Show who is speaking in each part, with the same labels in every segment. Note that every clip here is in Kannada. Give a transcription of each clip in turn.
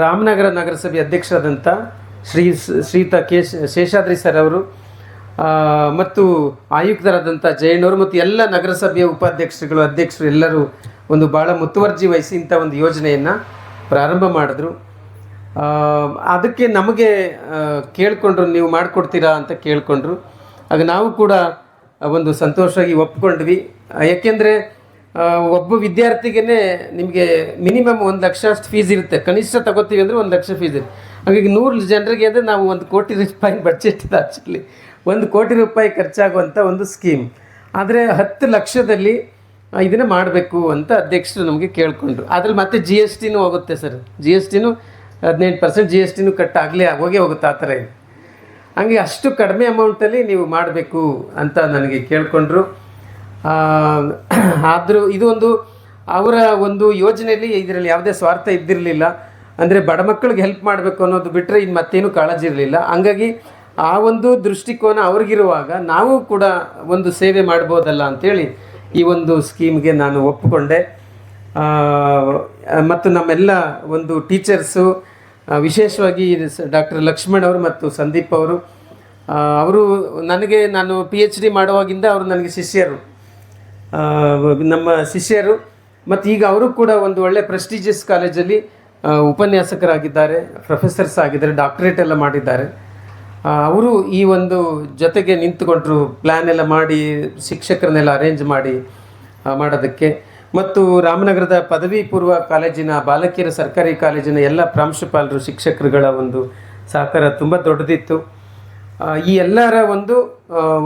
Speaker 1: ರಾಮನಗರ ನಗರಸಭೆ ಅಧ್ಯಕ್ಷರಾದಂಥ ಶ್ರೀಯುತ ಶೇಷಾದ್ರಿ ಸರ್ ಅವರು ಮತ್ತು ಆಯುಕ್ತರಾದಂಥ ಜಯಣ್ಣವರು ಮತ್ತು ಎಲ್ಲ ನಗರಸಭೆಯ ಉಪಾಧ್ಯಕ್ಷರುಗಳು ಅಧ್ಯಕ್ಷರು ಎಲ್ಲರೂ ಒಂದು ಭಾಳ ಮುತುವರ್ಜಿ ವಹಿಸಿ ಇಂಥ ಒಂದು ಯೋಜನೆಯನ್ನು ಪ್ರಾರಂಭ ಮಾಡಿದ್ರು. ಅದಕ್ಕೆ ನಮಗೆ ಕೇಳಿಕೊಂಡ್ರು, ನೀವು ಮಾಡಿಕೊಡ್ತೀರಾ ಅಂತ ಕೇಳಿಕೊಂಡ್ರು. ಆಗ ನಾವು ಕೂಡ ಒಂದು ಸಂತೋಷವಾಗಿ ಒಪ್ಕೊಂಡ್ವಿ. ಯಾಕೆಂದರೆ ಒಬ್ಬ ವಿದ್ಯಾರ್ಥಿಗೆ ನಿಮಗೆ ಮಿನಿಮಮ್ 1 ಲಕ್ಷ ಅಷ್ಟು ಫೀಸ್ ಇರುತ್ತೆ. ಕನಿಷ್ಠ ತಗೋತೀವಿ ಅಂದರೆ 1 ಲಕ್ಷ ಫೀಸ್ ಇರುತ್ತೆ. ಹಾಗಾಗಿ 100 ಜನರಿಗೆ ಅಂದರೆ ನಾವು 1 ಕೋಟಿ ರೂಪಾಯಿ ಬಡ್ಜೆಟ್ ಇದೆ. ಆ್ಯಕ್ಚುಲಿ 1 ಕೋಟಿ ರೂಪಾಯಿ ಖರ್ಚಾಗುವಂಥ ಒಂದು ಸ್ಕೀಮ್. ಆದರೆ 10 ಲಕ್ಷದಲ್ಲಿ ಇದನ್ನು ಮಾಡಬೇಕು ಅಂತ ಅಧ್ಯಕ್ಷರು ನಮಗೆ ಕೇಳಿಕೊಂಡ್ರು. ಅದ್ರಲ್ಲಿ ಮತ್ತೆ GST ಹೋಗುತ್ತೆ ಸರ್. GST 18% GST ಹೋಗೇ ಹೋಗುತ್ತೆ. ಆ ಥರ ಇದೆ. ಹಂಗೆ ಅಷ್ಟು ಕಡಿಮೆ ಅಮೌಂಟಲ್ಲಿ ನೀವು ಮಾಡಬೇಕು ಅಂತ ನನಗೆ ಕೇಳಿಕೊಂಡ್ರು. ಆದರೂ ಇದು ಒಂದು ಅವರ ಒಂದು ಯೋಜನೆಯಲ್ಲಿ ಇದರಲ್ಲಿ ಯಾವುದೇ ಸ್ವಾರ್ಥ ಇದ್ದಿರಲಿಲ್ಲ. ಅಂದರೆ ಬಡ ಮಕ್ಕಳಿಗೆ ಹೆಲ್ಪ್ ಮಾಡಬೇಕು ಅನ್ನೋದು ಬಿಟ್ಟರೆ ಇನ್ನು ಮತ್ತೇನು ಕಾಳಜಿ ಇರಲಿಲ್ಲ. ಹಂಗಾಗಿ ಆ ಒಂದು ದೃಷ್ಟಿಕೋನ ಅವ್ರಿಗಿರುವಾಗ ನಾವು ಕೂಡ ಒಂದು ಸೇವೆ ಮಾಡ್ಬೋದಲ್ಲ ಅಂಥೇಳಿ ಈ ಒಂದು ಸ್ಕೀಮ್ಗೆ ನಾನು ಒಪ್ಪಿಕೊಂಡೆ. ಮತ್ತು ನಮ್ಮೆಲ್ಲ ಒಂದು ಟೀಚರ್ಸು, ವಿಶೇಷವಾಗಿ ಡಾಕ್ಟರ್ ಲಕ್ಷ್ಮಣ್ ಅವರು ಮತ್ತು ಸಂದೀಪ್ ಅವರು ನಾನು PhD ಮಾಡುವಾಗಿಂದ ಅವರು ನನಗೆ ಶಿಷ್ಯರು, ನಮ್ಮ ಶಿಷ್ಯರು. ಮತ್ತು ಈಗ ಅವರು ಕೂಡ ಒಂದು ಒಳ್ಳೆ ಪ್ರೆಸ್ಟೀಜಿಯಸ್ ಕಾಲೇಜಲ್ಲಿ ಉಪನ್ಯಾಸಕರಾಗಿದ್ದಾರೆ, ಪ್ರೊಫೆಸರ್ಸ್ ಆಗಿದ್ದಾರೆ, ಡಾಕ್ಟರೇಟ್ ಎಲ್ಲ ಮಾಡಿದ್ದಾರೆ. ಅವರು ಈ ಒಂದು ಜೊತೆಗೆ ನಿಂತುಕೊಂಡ್ರು, ಪ್ಲ್ಯಾನ್ ಎಲ್ಲ ಮಾಡಿ ಶಿಕ್ಷಕರನ್ನೆಲ್ಲ ಅರೇಂಜ್ ಮಾಡಿ ಮಾಡೋದಕ್ಕೆ. ಮತ್ತು ರಾಮನಗರದ ಪದವಿ ಪೂರ್ವ ಕಾಲೇಜಿನ ಬಾಲಕಿಯರ ಸರ್ಕಾರಿ ಕಾಲೇಜಿನ ಎಲ್ಲ ಪ್ರಾಂಶುಪಾಲರು, ಶಿಕ್ಷಕರುಗಳ ಒಂದು ಸಹಕಾರ ತುಂಬ ದೊಡ್ಡದಿತ್ತು. ಈ ಎಲ್ಲರ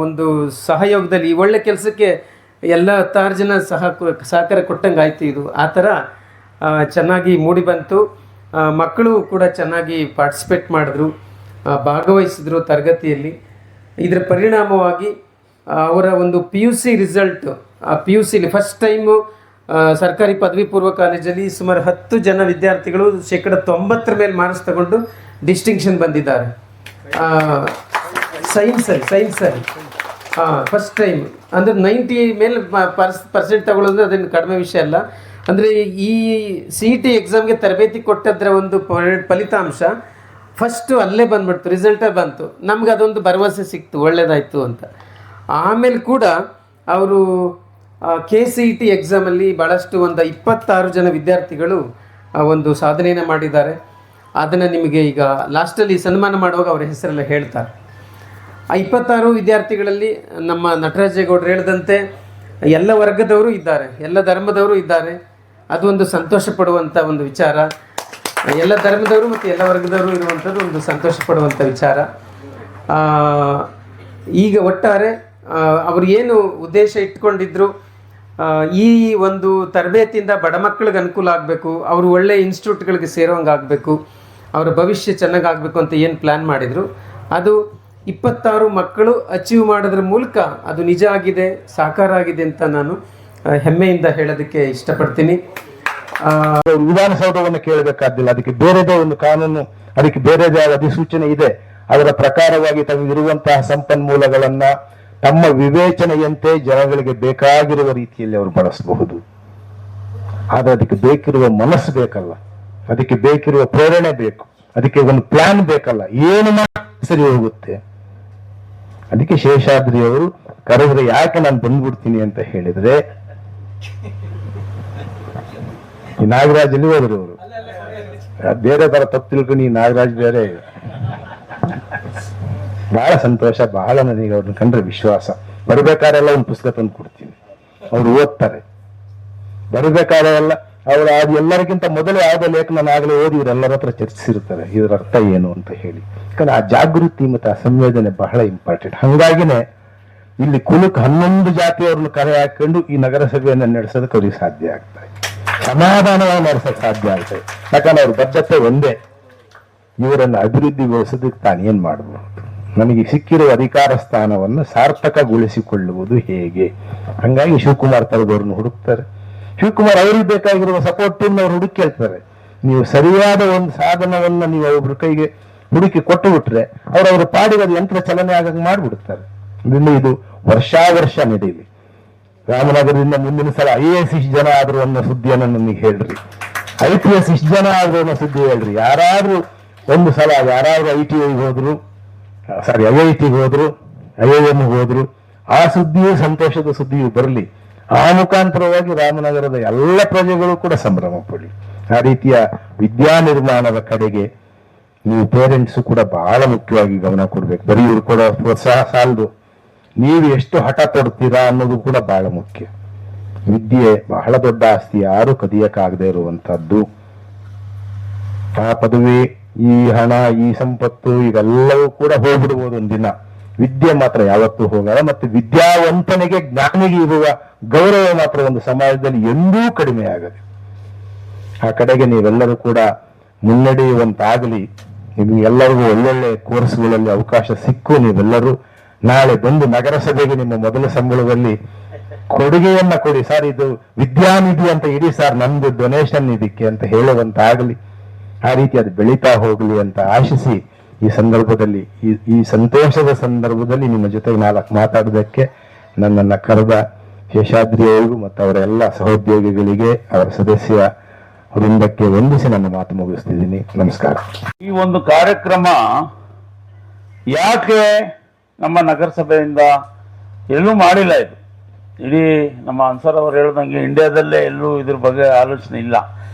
Speaker 1: ಒಂದು ಸಹಯೋಗದಲ್ಲಿ ಈ ಒಳ್ಳೆ ಕೆಲಸಕ್ಕೆ ಎಲ್ಲ 16 ಜನ ಸಹಕಾರ ಕೊಟ್ಟಂಗೆ ಆಯಿತು. ಇದು ಆ ಥರ ಚೆನ್ನಾಗಿ ಮೂಡಿ ಬಂತು. ಮಕ್ಕಳು ಕೂಡ ಚೆನ್ನಾಗಿ ಪಾರ್ಟಿಸಿಪೇಟ್ ಮಾಡಿದ್ರು, ಭಾಗವಹಿಸಿದ್ರು ತರಗತಿಯಲ್ಲಿ. ಇದರ ಪರಿಣಾಮವಾಗಿ ಅವರ ಒಂದು PUC ರಿಸಲ್ಟು, PUCಲಿ ಫಸ್ಟ್ ಟೈಮು ಸರ್ಕಾರಿ ಪದವಿ ಪೂರ್ವ ಕಾಲೇಜಲ್ಲಿ ಸುಮಾರು 10 ಜನ ವಿದ್ಯಾರ್ಥಿಗಳು 90% ಮೇಲೆ ಮಾರ್ಕ್ಸ್ ತಗೊಂಡು ಡಿಸ್ಟಿಂಕ್ಷನ್ ಬಂದಿದ್ದಾರೆ. ಸೈನ್ಸಲ್ಲಿ ಫಸ್ಟ್ ಟೈಮ್. ಅಂದರೆ 90 ಮೇಲೆ ಪರ್ಸೆಂಟ್ ತಗೊಳ್ಳೋದು ಅದೇನು ಕಡಿಮೆ ವಿಷಯ ಅಲ್ಲ. ಅಂದರೆ ಈ CET ಎಕ್ಸಾಮ್ಗೆ ತರಬೇತಿ ಕೊಟ್ಟದ್ರ ಒಂದು ಫಲಿತಾಂಶ ಫಸ್ಟು ಅಲ್ಲೇ ಬಂದ್ಬಿಡ್ತು, ರಿಸಲ್ಟೇ ಬಂತು. ನಮ್ಗೆ ಅದೊಂದು ಭರವಸೆ ಸಿಕ್ತು, ಒಳ್ಳೆಯದಾಯಿತು ಅಂತ. ಆಮೇಲೆ ಕೂಡ ಅವರು KCET ಎಕ್ಸಾಮಲ್ಲಿ ಭಾಳಷ್ಟು ಒಂದು 26 ಜನ ವಿದ್ಯಾರ್ಥಿಗಳು ಒಂದು ಸಾಧನೆಯನ್ನು ಮಾಡಿದ್ದಾರೆ. ಅದನ್ನು ನಿಮಗೆ ಈಗ ಲಾಸ್ಟಲ್ಲಿ ಸನ್ಮಾನ ಮಾಡುವಾಗ ಅವರ ಹೆಸರೆಲ್ಲ ಹೇಳ್ತಾರೆ. ಆ 26 ವಿದ್ಯಾರ್ಥಿಗಳಲ್ಲಿ ನಮ್ಮ ನಟರಾಜೇಗೌಡರು ಹೇಳಿದಂತೆ ಎಲ್ಲ ವರ್ಗದವರು ಇದ್ದಾರೆ, ಎಲ್ಲ ಧರ್ಮದವರು ಇದ್ದಾರೆ. ಅದು ಒಂದು ಸಂತೋಷ ಪಡುವಂಥ ಒಂದು ವಿಚಾರ. ಎಲ್ಲ ಧರ್ಮದವರು ಮತ್ತು ಎಲ್ಲ ವರ್ಗದವರು ಇರುವಂಥದ್ದು ಒಂದು ಸಂತೋಷ ಪಡುವಂಥ ವಿಚಾರ. ಈಗ ಒಟ್ಟಾರೆ ಅವರು ಏನು ಉದ್ದೇಶ ಇಟ್ಕೊಂಡಿದ್ರು, ಈ ಒಂದು ತರಬೇತಿಯಿಂದ ಬಡ ಮಕ್ಕಳಿಗೆ ಅನುಕೂಲ ಆಗಬೇಕು, ಅವರು ಒಳ್ಳೆಯ ಇನ್ಸ್ಟಿಟ್ಯೂಟ್ಗಳಿಗೆ ಸೇರೋಂಗೆ ಆಗಬೇಕು, ಅವರ ಭವಿಷ್ಯ ಚೆನ್ನಾಗಾಗಬೇಕು ಅಂತ ಏನು ಪ್ಲ್ಯಾನ್ ಮಾಡಿದರು, ಅದು 26 ಮಕ್ಕಳು ಅಚೀವ್ ಮಾಡೋದ್ರ ಮೂಲಕ ಅದು ನಿಜ ಆಗಿದೆ, ಸಾಕಾರ ಆಗಿದೆ ಅಂತ ನಾನು ಹೆಮ್ಮೆಯಿಂದ ಹೇಳೋದಕ್ಕೆ ಇಷ್ಟಪಡ್ತೀನಿ.
Speaker 2: ವಿಧಾನಸೌಧವನ್ನು ಕೇಳಬೇಕಾದಿಲ್ಲ, ಅದಕ್ಕೆ ಬೇರೆದೇ ಒಂದು ಕಾನೂನು, ಅದಕ್ಕೆ ಬೇರೆದೇ ಅಧಿಸೂಚನೆ ಇದೆ. ಅದರ ಪ್ರಕಾರವಾಗಿ ತಮಗಿರುವಂತಹ ಸಂಪನ್ಮೂಲಗಳನ್ನ ತಮ್ಮ ವಿವೇಚನೆಯಂತೆ ಜನಗಳಿಗೆ ಬೇಕಾಗಿರುವ ರೀತಿಯಲ್ಲಿ ಅವರು ಬಳಸಬಹುದು. ಆದರೆ ಅದಕ್ಕೆ ಬೇಕಿರುವ ಮನಸ್ಸು ಬೇಕಲ್ಲ, ಅದಕ್ಕೆ ಬೇಕಿರುವ ಪ್ರೇರಣೆ ಬೇಕು, ಅದಕ್ಕೆ ಒಂದು ಪ್ಲಾನ್ ಬೇಕಲ್ಲ. ಏನು ಸರಿ ಹೋಗುತ್ತೆ. ಅದಕ್ಕೆ ಶೇಷಾದ್ರಿ ಅವರು ಕರೆದ್ರೆ ಯಾಕೆ ನಾನು ಬಂದ್ಬಿಡ್ತೀನಿ ಅಂತ ಹೇಳಿದ್ರೆ, ಈ ನಾಗರಾಜ್ ಅಲ್ಲಿ ಹೋದ್ರು ಅವರು ಬೇರೆ ತರ ತಪ್ಪು ತಿಳ್ಕೊಂಡು ಈ ನಾಗರಾಜ್ ಬೇರೆ. ಬಹಳ ಸಂತೋಷ, ಬಹಳ ನನಗೆ ಅವ್ರನ್ನ ಕಂಡ್ರೆ ವಿಶ್ವಾಸ. ಬರ್ಬೇಕಾರೆಲ್ಲ ಒಂದು ಪುಸ್ತಕ ತಂದು ಕೊಡ್ತೀನಿ, ಅವ್ರು ಓದ್ತಾರೆ. ಬರ್ಬೇಕಾರೆಲ್ಲ ಅವರು ಅದು ಎಲ್ಲರಿಗಿಂತ ಮೊದಲೇ ಯಾವುದೋ ಲೇಖನ ಆಗಲೇ ಓದಿ ಇವರೆಲ್ಲರ ಹತ್ರ ಚರ್ಚಿಸಿರ್ತಾರೆ ಇದರ ಅರ್ಥ ಏನು ಅಂತ ಹೇಳಿ. ಯಾಕಂದ್ರೆ ಆ ಜಾಗೃತಿ ಮತ್ತು ಆ ಸಂವೇದನೆ ಬಹಳ ಇಂಪಾರ್ಟೆಂಟ್. ಹಂಗಾಗಿನೇ ಇಲ್ಲಿ ಕುಲಕ್ಕೆ 11 ಜಾತಿಯವ್ರನ್ನ ಕರೆ ಹಾಕೊಂಡು ಈ ನಗರಸಭೆಯನ್ನು ನಡೆಸೋದಕ್ಕೆ ಅವ್ರಿಗೆ ಸಾಧ್ಯ ಆಗ್ತದೆ, ಸಮಾಧಾನವಾಗಿ ನಡೆಸೋಕೆ ಸಾಧ್ಯ ಆಗ್ತದೆ. ಯಾಕಂದ್ರೆ ಅವ್ರ ಬದ್ಧತೆ ಒಂದೇ, ಇವರನ್ನು ಅಭಿವೃದ್ಧಿಗೊಳಿಸೋದಕ್ಕೆ ತಾನೇನ್ ಮಾಡಬಹುದು, ನಮಗೆ ಸಿಕ್ಕಿರುವ ಅಧಿಕಾರ ಸ್ಥಾನವನ್ನು ಸಾರ್ಥಕಗೊಳಿಸಿಕೊಳ್ಳುವುದು ಹೇಗೆ. ಹಂಗಾಗಿ ಶಿವಕುಮಾರ್ ತರದವ್ರನ್ನ ಹುಡುಕ್ತಾರೆ. ಶಿವಕುಮಾರ್ ಅವ್ರಿಗೆ ಬೇಕಾಗಿರುವ ಸಪೋರ್ಟ್ ಟೀಮ್ ಅವ್ರು ಹುಡುಕಿ ಹೇಳ್ತಾರೆ. ನೀವು ಸರಿಯಾದ ಒಂದು ಸಾಧನವನ್ನ ನೀವು ಒಬ್ರ ಕೈಗೆ ಹುಡುಕಿ ಕೊಟ್ಟು ಬಿಟ್ರೆ ಅವ್ರ ಪಾಡಿಗೆ ಅದು ಯಂತ್ರ ಚಲನೆ ಆಗಂಗೆ ಮಾಡ್ಬಿಡ್ತಾರೆ. ಇದು ವರ್ಷ ನಡೀಲಿ. ರಾಮನಗರದಿಂದ ಮುಂದಿನ ಸಲ IAS ಜನ ಆದ್ರು ಅನ್ನೋ ಸುದ್ದಿಯನ್ನು ನನಗೆ ಹೇಳ್ರಿ. IPS ಇಷ್ಟು ಜನ ಆದ್ರೂ ಅನ್ನೋ ಸುದ್ದಿ ಹೇಳ್ರಿ. ಯಾರಾದ್ರೂ ಒಂದು ಸಲ ಯಾರಾದ್ರೂ ITI ಹೋದ್ರು, ಸಾರಿ IITಗೆ ಹೋದ್ರು, IIM ಹೋದ್ರು, ಆ ಸುದ್ದಿಯೂ ಸಂತೋಷದ ಸುದ್ದಿಯೂ ಬರಲಿ. ಆ ಮುಖಾಂತರವಾಗಿ ರಾಮನಗರದ ಎಲ್ಲ ಪ್ರಜೆಗಳು ಕೂಡ ಸಂಭ್ರಮ ಪಡಲಿ. ಆ ರೀತಿಯ ವಿದ್ಯಾ ನಿರ್ಮಾಣದ ಕಡೆಗೆ ನೀವು ಪೇರೆಂಟ್ಸು ಕೂಡ ಬಹಳ ಮುಖ್ಯವಾಗಿ ಗಮನ ಕೊಡ್ಬೇಕು. ಬರೀ ಇವ್ರು ಕೊಡೋ ಪ್ರೋತ್ಸಾಹ ಸಾಲದು, ನೀವು ಎಷ್ಟು ಹಠ ತೊಡ್ತೀರಾ ಅನ್ನೋದು ಕೂಡ ಬಹಳ ಮುಖ್ಯ. ವಿದ್ಯೆ ಬಹಳ ದೊಡ್ಡ ಆಸ್ತಿ, ಯಾರು ಕದಿಯಕ್ಕಾಗದೇ ಇರುವಂತಹದ್ದು. ಆ ಪದವಿ, ಈ ಹಣ, ಈ ಸಂಪತ್ತು ಇವೆಲ್ಲವೂ ಕೂಡ ಹೋಗ್ಬಿಡ್ಬೋದು ಒಂದಿನ. ವಿದ್ಯೆ ಮಾತ್ರ ಯಾವತ್ತೂ ಹೋಗಲ್ಲ. ಮತ್ತೆ ವಿದ್ಯಾವಂತನಿಗೆ, ಜ್ಞಾನಿಗೆ ಇರುವ ಗೌರವ ಮಾತ್ರ ಒಂದು ಸಮಾಜದಲ್ಲಿ ಎಂದೂ ಕಡಿಮೆ ಆಗದೆ. ಆ ಕಡೆಗೆ ನೀವೆಲ್ಲರೂ ಕೂಡ ಮುನ್ನಡೆಯುವಂತಾಗಲಿ. ನಿಮ್ಗೆಲ್ಲರಿಗೂ ಒಳ್ಳೊಳ್ಳೆ ಕೋರ್ಸ್ಗಳಲ್ಲಿ ಅವಕಾಶ ಸಿಕ್ಕು ನೀವೆಲ್ಲರೂ ನಾಳೆ ಬಂದು ನಗರಸಭೆಗೆ ನಿಮ್ಮ ಮೊದಲ ಸಂಬಳದಲ್ಲಿ ಕೊಡುಗೆಯನ್ನ ಕೊಡಿ. ಸರ್, ಇದು ವಿದ್ಯಾನಿಧಿ ಅಂತ ಇಡಿ ಸರ್, ನಮ್ದು ಡೊನೇಷನ್ ಇದಕ್ಕೆ ಅಂತ ಹೇಳುವಂತಾಗಲಿ. ಆ ರೀತಿ ಅದು ಬೆಳೀತಾ ಹೋಗಲಿ ಅಂತ ಆಶಿಸಿ ಈ ಸಂದರ್ಭದಲ್ಲಿ, ಈ ಸಂತೋಷದ ಸಂದರ್ಭದಲ್ಲಿ ನಿಮ್ಮ ಜೊತೆಗೆ 4 ಮಾತಾಡೋದಕ್ಕೆ ನನ್ನನ್ನ ಕರೆದ ಶೇಷಾದ್ರಿ ಅವರಿಗೂ ಮತ್ತು ಅವರ ಎಲ್ಲ ಸಹೋದ್ಯೋಗಿಗಳಿಗೆ, ಅವರ ಸದಸ್ಯ ವೃಂದಕ್ಕೆ ವಂದಿಸಿ ನನ್ನ ಮಾತು ಮುಗಿಸ್ತಿದ್ದೀನಿ. ನಮಸ್ಕಾರ.
Speaker 3: ಈ ಒಂದು ಕಾರ್ಯಕ್ರಮ ಯಾಕೆ ನಮ್ಮ ನಗರಸಭೆಯಿಂದ ಎಲ್ಲೂ ಮಾಡಿಲ್ಲ, ಇದು ಇಡೀ ನಮ್ಮ ಅನ್ಸರ್ ಅವರು ಹೇಳ್ದಂಗೆ ಇಂಡಿಯಾದಲ್ಲೇ ಎಲ್ಲೂ ಇದ್ರ ಬಗ್ಗೆ ಆಲೋಚನೆ ಇಲ್ಲ.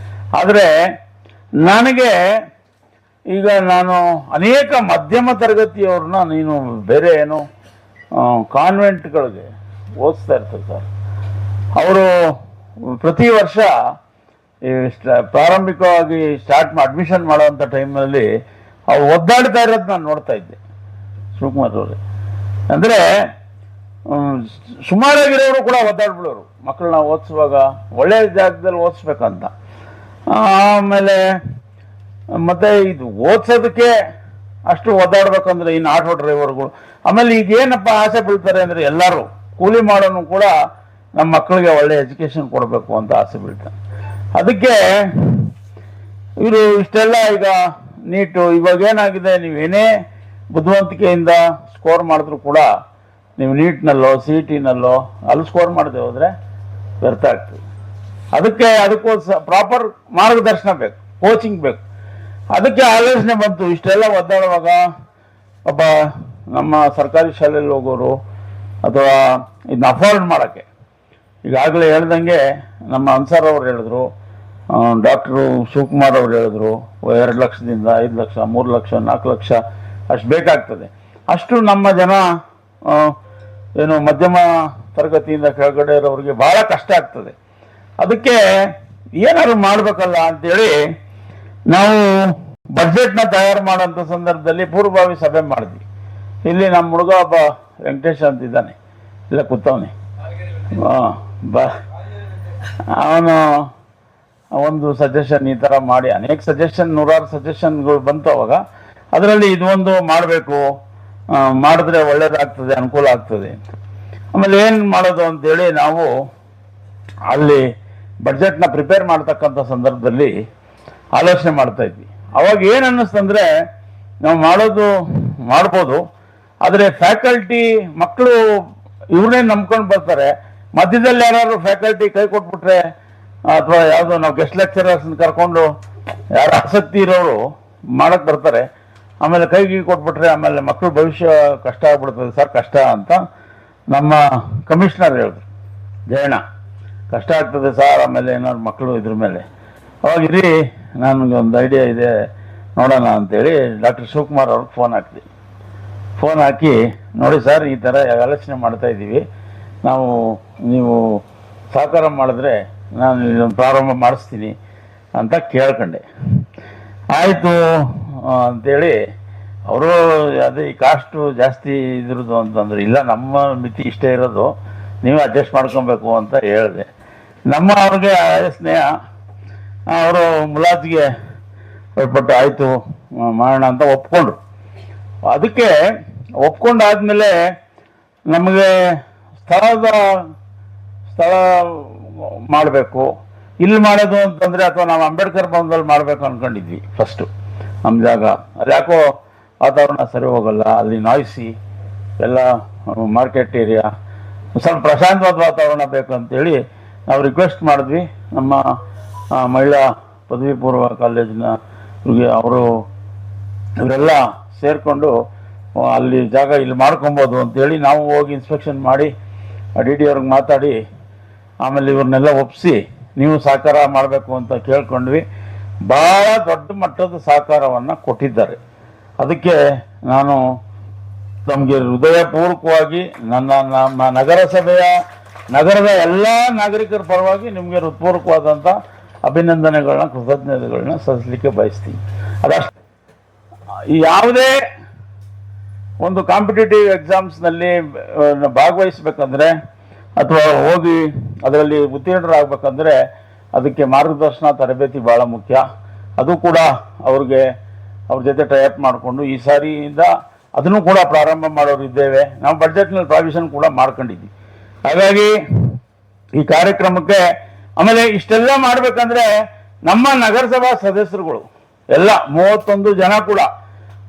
Speaker 3: ಆದರೆ ನನಗೆ ಈಗ ನಾನು ಅನೇಕ ಮಧ್ಯಮ ತರಗತಿಯವ್ರನ್ನ ನೀನು ಬೇರೆ ಏನು ಕಾನ್ವೆಂಟ್ಗಳಿಗೆ ಓದಿಸ್ತಾ ಇರ್ತಾರೆ ಸರ್. ಅವರು ಪ್ರತಿ ವರ್ಷ ಪ್ರಾರಂಭಿಕವಾಗಿ ಅಡ್ಮಿಷನ್ ಮಾಡುವಂಥ ಟೈಮಲ್ಲಿ ಅವ್ರು ಒದ್ದಾಡ್ತಾ ಇರೋದು ನಾನು ನೋಡ್ತಾ ಇದ್ದೆ. ಶಿವಕುಮಾರ್ ಅವ್ರೆ ಅಂದರೆ ಸುಮಾರಾಗಿರೋರು ಕೂಡ ಒದ್ದಾಡ್ಬಿಡೋರು, ಮಕ್ಕಳನ್ನ ಓದಿಸುವಾಗ ಒಳ್ಳೆಯ ಜಾಗದಲ್ಲಿ ಓದಿಸ್ಬೇಕಂತ. ಆಮೇಲೆ ಮತ್ತೆ ಇದು ಓದಿಸೋದಕ್ಕೆ ಅಷ್ಟು ಒದ್ದಾಡ್ಬೇಕಂದ್ರೆ ಇನ್ನು ಆಟೋ ಡ್ರೈವರ್ಗಳು. ಆಮೇಲೆ ಈಗ ಏನಪ್ಪ ಆಸೆ ಬೀಳ್ತಾರೆ ಅಂದರೆ ಎಲ್ಲರೂ ಕೂಲಿ ಮಾಡೋನು ಕೂಡ ನಮ್ಮ ಮಕ್ಕಳಿಗೆ ಒಳ್ಳೆ ಎಜುಕೇಶನ್ ಕೊಡಬೇಕು ಅಂತ ಆಸೆ ಬೀಳ್ತಾರೆ. ಅದಕ್ಕೆ ಇವರು ಇಷ್ಟೆಲ್ಲ ಈಗ ನೀಟು ಇವಾಗ ಏನಾಗಿದೆ, ನೀವೇನೇ ಬುದ್ಧಿವಂತಿಕೆಯಿಂದ ಸ್ಕೋರ್ ಮಾಡಿದ್ರು ಕೂಡ ನೀವು ನೀಟ್ನಲ್ಲೋ CET-ನಲ್ಲೋ ಅಲ್ಲಿ ಸ್ಕೋರ್ ಮಾಡದೆ ಹೋದರೆ ವ್ಯರ್ಥ ಆಗ್ತದೆ. ಅದಕ್ಕೋಸ್ಕರ ಪ್ರಾಪರ್ ಮಾರ್ಗದರ್ಶನ ಬೇಕು, ಕೋಚಿಂಗ್ ಬೇಕು. ಅದಕ್ಕೆ ಆಲೋಚನೆ ಬಂತು. ಇಷ್ಟೆಲ್ಲ ಒದ್ದಾಡುವಾಗ ಒಬ್ಬ ನಮ್ಮ ಸರ್ಕಾರಿ ಶಾಲೆಯಲ್ಲಿ ಹೋಗೋರು ಅಥವಾ ಇದನ್ನ ಅಫೋರ್ಡ್ ಮಾಡೋಕ್ಕೆ, ಈಗಾಗಲೇ ಹೇಳ್ದಂಗೆ ನಮ್ಮ ಅನ್ಸರ್ ಅವ್ರು ಹೇಳಿದ್ರು, ಡಾಕ್ಟ್ರು ಶಿವಕುಮಾರ್ ಅವರು ಹೇಳಿದ್ರು, 2 ಲಕ್ಷದಿಂದ 5 ಲಕ್ಷ 3 ಲಕ್ಷ 4 ಲಕ್ಷ ಅಷ್ಟು ಬೇಕಾಗ್ತದೆ. ಅಷ್ಟು ನಮ್ಮ ಜನ ಏನು ಮಧ್ಯಮ ತರಗತಿಯಿಂದ ಕೆಳಗಡೆ ಇರೋರಿಗೆ ಭಾಳ ಕಷ್ಟ ಆಗ್ತದೆ. ಅದಕ್ಕೆ ಏನಾದ್ರು ಮಾಡಬೇಕಲ್ಲ ಅಂತೇಳಿ ನಾವು ಬಜೆಟ್ನ ತಯಾರು ಮಾಡೋಂಥ ಸಂದರ್ಭದಲ್ಲಿ ಪೂರ್ವಭಾವಿ ಸಭೆ ಮಾಡಿದ್ವಿ. ಇಲ್ಲಿ ನಮ್ಮ ಹುಡುಗ ಒಬ್ಬ ವೆಂಕಟೇಶ್ ಅಂತಿದ್ದಾನೆ, ಇಲ್ಲ ಕೂತವನೆ, ಅವನು ಒಂದು ಸಜೆಷನ್ ಈ ಥರ ಮಾಡಿ, ಅನೇಕ ಸಜೆಷನ್, 100 ಸಜೆಷನ್ಗಳು ಬಂತು ಅವಾಗ. ಅದರಲ್ಲಿ ಇದೊಂದು ಮಾಡಬೇಕು, ಮಾಡಿದ್ರೆ ಒಳ್ಳೇದಾಗ್ತದೆ, ಅನುಕೂಲ ಆಗ್ತದೆ ಅಂತ. ಆಮೇಲೆ ಏನು ಮಾಡೋದು ಅಂತೇಳಿ ನಾವು ಅಲ್ಲಿ ಬಡ್ಜೆಟ್ನ ಪ್ರಿಪೇರ್ ಮಾಡ್ತಕ್ಕಂಥ ಸಂದರ್ಭದಲ್ಲಿ ಆಲೋಚನೆ ಮಾಡ್ತಾ ಇದ್ವಿ. ಅವಾಗ ಏನು ಅನ್ನಿಸ್ತಂದ್ರೆ, ನಾವು ಮಾಡ್ಬೋದು, ಆದರೆ ಫ್ಯಾಕಲ್ಟಿ ಮಕ್ಕಳು ಇವ್ರನ್ನೇ ನಂಬ್ಕೊಂಡು ಬರ್ತಾರೆ. ಮಧ್ಯದಲ್ಲಿ ಯಾರು ಫ್ಯಾಕಲ್ಟಿ ಕೈ ಕೊಟ್ಬಿಟ್ರೆ ಅಥವಾ ಯಾವುದೋ ನಾವು ಗೆಸ್ಟ್ ಲೆಕ್ಚರರ್ಸ್ನ ಕರ್ಕೊಂಡು ಯಾರು ಆಸಕ್ತಿ ಇರೋರು ಮಾಡಕ್ಕೆ ಬರ್ತಾರೆ, ಆಮೇಲೆ ಕೈಗೆ ಕೊಟ್ಬಿಟ್ರೆ ಆಮೇಲೆ ಮಕ್ಕಳು ಭವಿಷ್ಯ ಕಷ್ಟ ಆಗ್ಬಿಡ್ತದೆ ಸರ್, ಕಷ್ಟ ಅಂತ ನಮ್ಮ ಕಮಿಷನರ್ ಹೇಳಿದ್ರು, ಜಯಣ್ಣ ಕಷ್ಟ ಆಗ್ತದೆ ಸರ್, ಆಮೇಲೆ ಏನಾದ್ರು ಮಕ್ಕಳು ಇದ್ರ ಮೇಲೆ. ಅವಾಗ ಇರಿ, ನನಗೆ ಒಂದು ಐಡಿಯಾ ಇದೆ, ನೋಡೋಣ ಅಂತೇಳಿ ಡಾಕ್ಟರ್ ಶಿವಕುಮಾರ್ ಅವ್ರಿಗೆ ಫೋನ್ ಹಾಕಿ ನೋಡಿ ಸರ್, ಈ ಥರ ಆಲೋಚನೆ ಮಾಡ್ತಾ ಇದ್ದೀವಿ, ನೀವು ಸಹಕಾರ ಮಾಡಿದ್ರೆ ನಾನು ಇದನ್ನು ಪ್ರಾರಂಭ ಮಾಡಿಸ್ತೀನಿ ಅಂತ ಕೇಳ್ಕೊಂಡೆ. ಆಯಿತು ಅಂತೇಳಿ ಅವರು ಅದೇ ಈ ಕಾಸ್ಟು ಜಾಸ್ತಿ ಇದ್ರದ್ದು ಅಂತಂದ್ರೆ, ಇಲ್ಲ ನಮ್ಮ ಮಿತಿ ಇಷ್ಟೇ ಇರೋದು, ನೀವು ಅಡ್ಜಸ್ಟ್ ಮಾಡ್ಕೊಬೇಕು ಅಂತ ಹೇಳಿದೆ. ಅವ್ರಿಗೆ ಸ್ನೇಹ, ಅವರು ಮುಲಾಜಿಗೆ ಹೊರಟ್ಬಿಟ್ಟು ಆಯಿತು ಮಾಡೋಣ ಅಂತ ಒಪ್ಕೊಂಡ್ರು. ಅದಕ್ಕೆ ಒಪ್ಕೊಂಡಾದ್ಮೇಲೆ ನಮಗೆ ಸ್ಥಳ ಮಾಡಬೇಕು, ಇಲ್ಲಿ ಮಾಡೋದು ಅಂತಂದರೆ ಅಥವಾ ನಾವು ಅಂಬೇಡ್ಕರ್ ಭವನದಲ್ಲಿ ಮಾಡಬೇಕು ಅಂದ್ಕೊಂಡಿದ್ವಿ ಫಸ್ಟು ನಮ್ಮ ಜಾಗ. ಅದು ಯಾಕೋ ವಾತಾವರಣ ಸರಿ ಹೋಗಲ್ಲ, ಅಲ್ಲಿ ನಾಯ್ಸಿ ಎಲ್ಲ ಮಾರ್ಕೆಟ್ ಏರಿಯಾ, ಸ್ವಲ್ಪ ಪ್ರಶಾಂತವಾದ ವಾತಾವರಣ ಬೇಕು ಅಂತೇಳಿ ನಾವು ರಿಕ್ವೆಸ್ಟ್ ಮಾಡಿದ್ವಿ. ನಮ್ಮ ಮಹಿಳಾ ಪದವಿ ಪೂರ್ವ ಕಾಲೇಜಿನ ಅವರು ಇವರೆಲ್ಲ ಸೇರಿಕೊಂಡು ಅಲ್ಲಿ ಜಾಗ ಇಲ್ಲಿ ಮಾಡ್ಕೊಬೋದು ಅಂತೇಳಿ ನಾವು ಹೋಗಿ ಇನ್ಸ್ಪೆಕ್ಷನ್ ಮಾಡಿ ಡಿ ಡಿ ಅವ್ರಿಗೆ ಮಾತಾಡಿ ಆಮೇಲೆ ಇವ್ರನ್ನೆಲ್ಲ ಒಪ್ಪಿಸಿ ನೀವು ಸಹಕಾರ ಮಾಡಬೇಕು ಅಂತ ಕೇಳ್ಕೊಂಡ್ವಿ. ಭಾಳ ದೊಡ್ಡ ಮಟ್ಟದ ಸಹಕಾರವನ್ನು ಕೊಟ್ಟಿದ್ದಾರೆ. ಅದಕ್ಕೆ ನಾನು ನಮಗೆ ಹೃದಯಪೂರ್ವಕವಾಗಿ ನಮ್ಮ ನಗರದ ಎಲ್ಲ ನಾಗರಿಕರ ಪರವಾಗಿ ನಿಮಗೆ ಹೃತ್ಪೂರ್ವಕವಾದಂಥ ಅಭಿನಂದನೆಗಳನ್ನ ಕೃತಜ್ಞತೆಗಳನ್ನ ಸಲ್ಲಿಸಲಿಕ್ಕೆ ಬಯಸ್ತೀನಿ. ಅದಷ್ಟು ಯಾವುದೇ ಒಂದು ಕಾಂಪಿಟೇಟಿವ್ ಎಕ್ಸಾಮ್ಸ್ನಲ್ಲಿ ಭಾಗವಹಿಸ್ಬೇಕಂದ್ರೆ ಅಥವಾ ಹೋಗಿ ಅದರಲ್ಲಿ ಉತ್ತೀರ್ಣರಾಗಬೇಕಂದ್ರೆ ಅದಕ್ಕೆ ಮಾರ್ಗದರ್ಶನ ತರಬೇತಿ ಭಾಳ ಮುಖ್ಯ. ಅದು ಕೂಡ ಅವ್ರ ಜೊತೆ ಟೈಅಪ್ ಮಾಡಿಕೊಂಡು ಈ ಸಾರಿಯಿಂದ ಅದನ್ನು ಕೂಡ ಪ್ರಾರಂಭ ಮಾಡೋರಿದ್ದೇವೆ. ನಾವು ಬಡ್ಜೆಟ್ನಲ್ಲಿ ಪ್ರಾವಿಷನ್ ಕೂಡ ಮಾಡ್ಕೊಂಡಿದ್ವಿ. ಹಾಗಾಗಿ ಈ ಕಾರ್ಯಕ್ರಮಕ್ಕೆ ಆಮೇಲೆ ಇಷ್ಟೆಲ್ಲ ಮಾಡಬೇಕಂದ್ರೆ ನಮ್ಮ ನಗರಸಭಾ ಸದಸ್ಯರುಗಳು ಎಲ್ಲ 31 ಜನ ಕೂಡ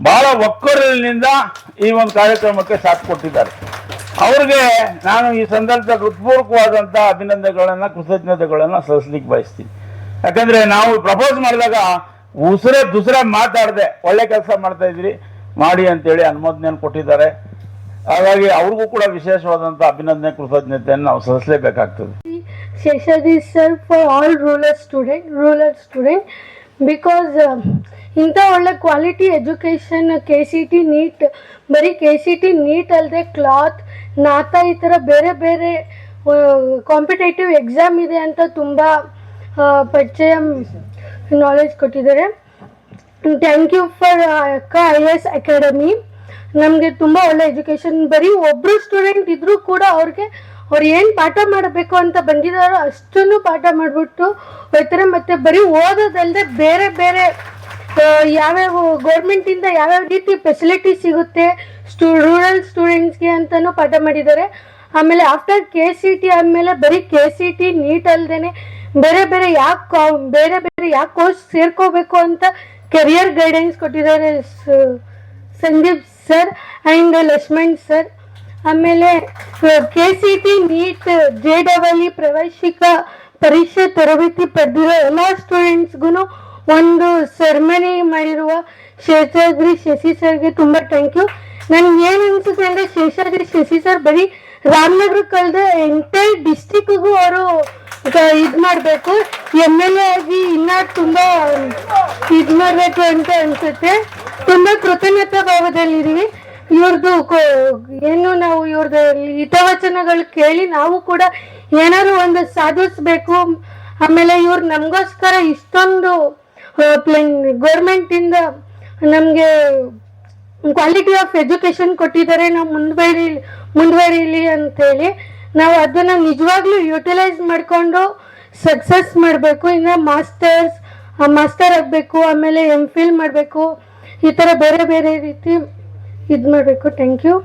Speaker 3: ಬಹಳ ಒಕ್ಕೊರಲಿನಿಂದ ಈ ಒಂದು ಕಾರ್ಯಕ್ರಮಕ್ಕೆ ಸಾಥ್ ಕೊಟ್ಟಿದ್ದಾರೆ. ಅವ್ರಿಗೆ ನಾನು ಈ ಸಂದರ್ಭದಲ್ಲಿ ಹೃತ್ಪೂರ್ವಕವಾದಂಥ ಅಭಿನಂದನೆಗಳನ್ನ ಕೃತಜ್ಞತೆಗಳನ್ನ ಸಲ್ಲಿಸಲಿಕ್ಕೆ ಬಯಸ್ತೀನಿ. ಯಾಕಂದ್ರೆ ನಾವು ಪ್ರಪೋಸ್ ಮಾಡಿದಾಗ ದುಸರೆ ಮಾತಾಡದೆ ಒಳ್ಳೆ ಕೆಲಸ ಮಾಡ್ತಾ ಇದ್ರಿ ಮಾಡಿ ಅಂತೇಳಿ ಅನುಮೋದನೆಯನ್ನು ಕೊಟ್ಟಿದ್ದಾರೆ. ಹಾಗಾಗಿ ಅವ್ರಿಗೂ ಕೂಡ ವಿಶೇಷವಾದಂಥ ಅಭಿನಂದನೆ ಕೃತಜ್ಞತೆಯನ್ನು ನಾವು ಸಲ್ಲಿಸಲೇಬೇಕಾಗ್ತದೆ.
Speaker 4: Sheshadri sir for all rural student because ಇಂಥ ಒಳ್ಳೆ ಕ್ವಾಲಿಟಿ ಎಜುಕೇಷನ್ KCT ನೀಟ್ ಬರೀ KCT ನೀಟ್ ಅಲ್ಲದೆ ಕ್ಲಾತ್ ನಾತಾ ಈ ಥರ ಬೇರೆ ಬೇರೆ ಕಾಂಪಿಟೇಟಿವ್ ಎಕ್ಸಾಮ್ ಇದೆ ಅಂತ ತುಂಬ ಪರಿಚಯ ನಾಲೆಜ್ ಕೊಟ್ಟಿದ್ದಾರೆ. ಥ್ಯಾಂಕ್ ಯು ಫಾರ್ ಅಕ್ಕ IAS ಅಕಾಡೆಮಿ. ನಮಗೆ ತುಂಬ ಒಳ್ಳೆ ಎಜುಕೇಷನ್, ಬರೀ ಒಬ್ಬರು ಸ್ಟೂಡೆಂಟ್ ಇದ್ದರೂ ಕೂಡ ಅವ್ರು ಏನು ಪಾಠ ಮಾಡಬೇಕು ಅಂತ ಬಂದಿದ್ದಾರೋ ಅಷ್ಟನ್ನು ಪಾಠ ಮಾಡಿಬಿಟ್ಟು ಹೋಗ್ತಾರೆ. ಮತ್ತು ಬರೀ ಓದೋದಲ್ಲದೆ ಬೇರೆ ಬೇರೆ ಯಾವ್ಯಾವ ಗೌರ್ಮೆಂಟಿಂದ ಯಾವ್ಯಾವ ರೀತಿ ಫೆಸಿಲಿಟಿ ಸಿಗುತ್ತೆ ರೂರಲ್ ಸ್ಟೂಡೆಂಟ್ಸ್ಗೆ ಅಂತಲೂ ಪಾಠ ಮಾಡಿದ್ದಾರೆ. ಆಮೇಲೆ ಆಫ್ಟರ್ KCT ಆದಮೇಲೆ ಬರೀ KCT ನೀಟ್ ಅಲ್ಲದೆ ಬೇರೆ ಬೇರೆ ಯಾಕೆ ಕೋರ್ಸ್ ಸೇರ್ಕೋಬೇಕು ಅಂತ ಕೆರಿಯರ್ ಗೈಡೆನ್ಸ್ ಕೊಟ್ಟಿದ್ದಾರೆ Sandeep sir and Lakshman sir. ಆಮೇಲೆ KCT ನೀಟ್ JEE ಪ್ರವೇಶಿಕ ಪರೀಕ್ಷೆ ತರಬೇತಿ ಪಡೆದಿರೋ ಎಲ್ಲ ಸ್ಟೂಡೆಂಟ್ಸ್ಗೂ ಒಂದು ಸೆರೆಮನಿ ಮಾಡಿರುವ ಶೇಷಾದ್ರಿ ಶಶಿ ಸರ್ಗೆ ತುಂಬ ಥ್ಯಾಂಕ್ ಯು. ನನ್ಗೆ ಏನು ಅನಿಸುತ್ತೆ ಅಂದರೆ ಶೇಷಾದ್ರಿ ಶಶಿ ಸರ್ ಬರೀ ರಾಮನಗರಕ್ಕೆ ಅಲ್ಲದೆ ಎಂಟೈರ್ ಡಿಸ್ಟಿಕ್ಗೂ ಅವರು ಇದು ಮಾಡಬೇಕು, MLA ಆಗಿ ಇನ್ನೂ ತುಂಬ ಇದು ಮಾಡಬೇಕು ಅಂತ ಅನಿಸುತ್ತೆ. ತುಂಬ ಕೃತಜ್ಞತಾ ಭಾವದಲ್ಲಿದ್ದೀವಿ. ಇವ್ರದ್ದು ನಾವು ಇವ್ರದ್ದು ಹಿತವಚನಗಳು ಕೇಳಿ ನಾವು ಕೂಡ ಏನಾದ್ರು ಒಂದು ಸಾಧಿಸ್ಬೇಕು. ಆಮೇಲೆ ಇವ್ರು ನಮಗೋಸ್ಕರ ಇಷ್ಟೊಂದು ಗೌರ್ಮೆಂಟಿಂದ ನಮಗೆ ಕ್ವಾಲಿಟಿ ಆಫ್ ಎಜುಕೇಷನ್ ಕೊಟ್ಟಿದ್ದಾರೆ. ನಾವು ಮುಂದುವರಿಲಿ ಅಂತೇಳಿ ನಾವು ಅದನ್ನು ನಿಜವಾಗ್ಲೂ ಯುಟಿಲೈಸ್ ಮಾಡಿಕೊಂಡು ಸಕ್ಸಸ್ ಮಾಡಬೇಕು. ಇನ್ನು ಮಾಸ್ಟರ್ ಆಗಬೇಕು, ಆಮೇಲೆ MPhil ಮಾಡಬೇಕು, ಈ ಥರ ಬೇರೆ ಬೇರೆ ರೀತಿ ಇದು ಮಾಡಬೇಕು. Thank you.